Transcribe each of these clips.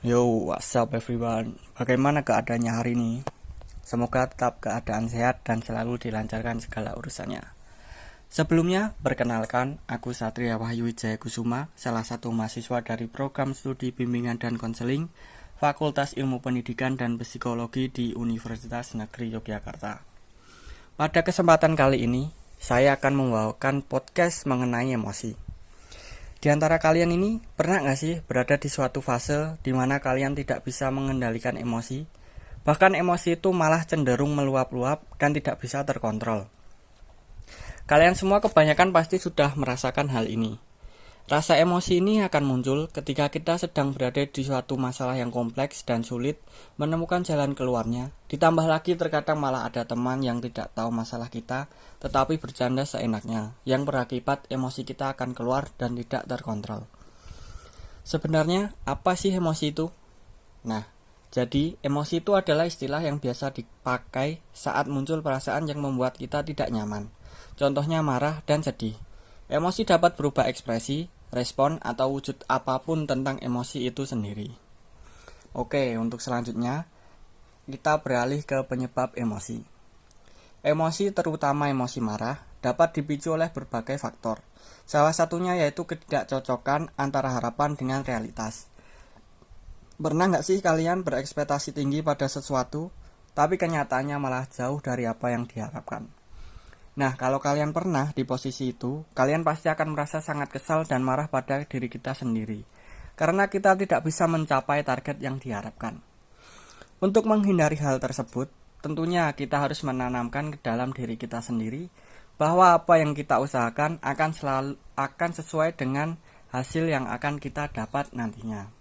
Yo, what's up everyone? Bagaimana keadaannya hari ini? Semoga tetap keadaan sehat dan selalu dilancarkan segala urusannya. Sebelumnya, perkenalkan, aku Satria Wahyu Wijaya Kusuma, salah satu mahasiswa dari program studi bimbingan dan konseling Fakultas Ilmu Pendidikan dan Psikologi di Universitas Negeri Yogyakarta. Pada kesempatan kali ini, saya akan membawakan podcast mengenai emosi. Di antara kalian ini, pernah nggak sih berada di suatu fase di mana kalian tidak bisa mengendalikan emosi? Bahkan emosi itu malah cenderung meluap-luap dan tidak bisa terkontrol. Kalian semua kebanyakan pasti sudah merasakan hal ini. Rasa emosi ini akan muncul ketika kita sedang berada di suatu masalah yang kompleks dan sulit menemukan jalan keluarnya. Ditambah lagi terkadang malah ada teman yang tidak tahu masalah kita, tetapi bercanda seenaknya, yang berakibat emosi kita akan keluar dan tidak terkontrol. Sebenarnya, apa sih emosi itu? Nah, jadi emosi itu adalah istilah yang biasa dipakai saat muncul perasaan yang membuat kita tidak nyaman. Contohnya marah dan sedih. Emosi dapat berubah ekspresi, respon, atau wujud apapun tentang emosi itu sendiri. Oke, untuk selanjutnya, kita beralih ke penyebab emosi. Emosi, terutama emosi marah, dapat dipicu oleh berbagai faktor. Salah satunya yaitu ketidakcocokan antara harapan dengan realitas. Pernah nggak sih kalian berekspektasi tinggi pada sesuatu, tapi kenyataannya malah jauh dari apa yang diharapkan? Nah, kalau kalian pernah di posisi itu, kalian pasti akan merasa sangat kesal dan marah pada diri kita sendiri, karena kita tidak bisa mencapai target yang diharapkan. Untuk menghindari hal tersebut, tentunya kita harus menanamkan ke dalam diri kita sendiri bahwa apa yang kita usahakan akan sesuai dengan hasil yang akan kita dapat nantinya.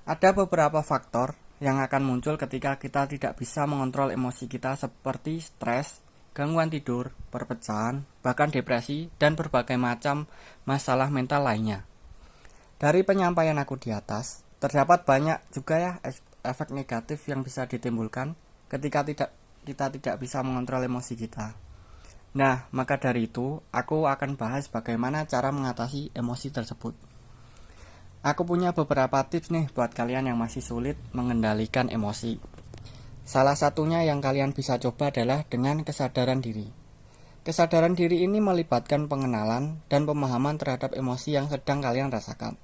Ada beberapa faktor yang akan muncul ketika kita tidak bisa mengontrol emosi kita seperti stres, gangguan tidur, perpecahan, bahkan depresi, dan berbagai macam masalah mental lainnya. Dari penyampaian aku di atas, terdapat banyak juga ya efek negatif yang bisa ditimbulkan ketika kita tidak bisa mengontrol emosi kita. Nah, maka dari itu, aku akan bahas bagaimana cara mengatasi emosi tersebut. Aku punya beberapa tips nih buat kalian yang masih sulit mengendalikan emosi. Salah satunya yang kalian bisa coba adalah dengan kesadaran diri. Kesadaran diri ini melibatkan pengenalan dan pemahaman terhadap emosi yang sedang kalian rasakan.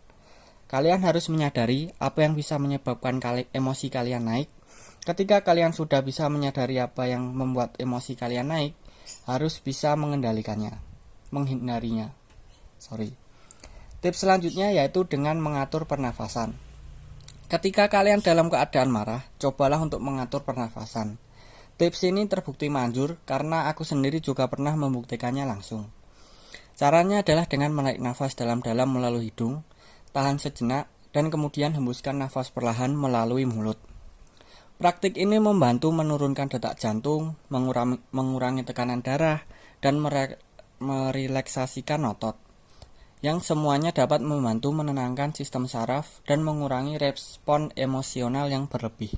Kalian harus menyadari apa yang bisa menyebabkan emosi kalian naik. Ketika kalian sudah bisa menyadari apa yang membuat emosi kalian naik, harus bisa mengendalikannya, menghindarinya. Tips selanjutnya yaitu dengan mengatur pernafasan. Ketika kalian dalam keadaan marah, cobalah untuk mengatur pernafasan. Tips ini terbukti manjur karena aku sendiri juga pernah membuktikannya langsung. Caranya adalah dengan menarik nafas dalam-dalam melalui hidung, tahan sejenak, dan kemudian hembuskan nafas perlahan melalui mulut. Praktik ini membantu menurunkan detak jantung, mengurangi tekanan darah, dan merelaksasikan otot, yang semuanya dapat membantu menenangkan sistem saraf dan mengurangi respon emosional yang berlebih.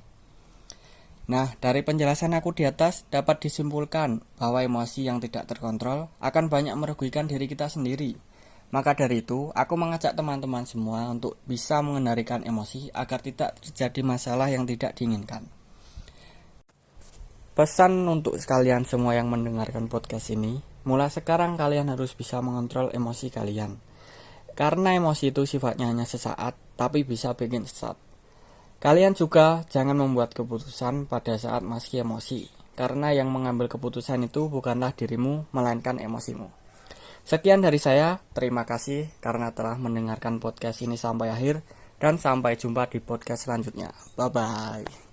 Nah, dari penjelasan aku di atas dapat disimpulkan bahwa emosi yang tidak terkontrol akan banyak merugikan diri kita sendiri. Maka dari itu, aku mengajak teman-teman semua untuk bisa mengendalikan emosi agar tidak terjadi masalah yang tidak diinginkan. Pesan untuk kalian semua yang mendengarkan podcast ini, mulai sekarang kalian harus bisa mengontrol emosi kalian. Karena emosi itu sifatnya hanya sesaat, tapi bisa bikin sesat. Kalian juga jangan membuat keputusan pada saat masih emosi, karena yang mengambil keputusan itu bukanlah dirimu, melainkan emosimu. Sekian dari saya, terima kasih karena telah mendengarkan podcast ini sampai akhir, dan sampai jumpa di podcast selanjutnya. Bye-bye.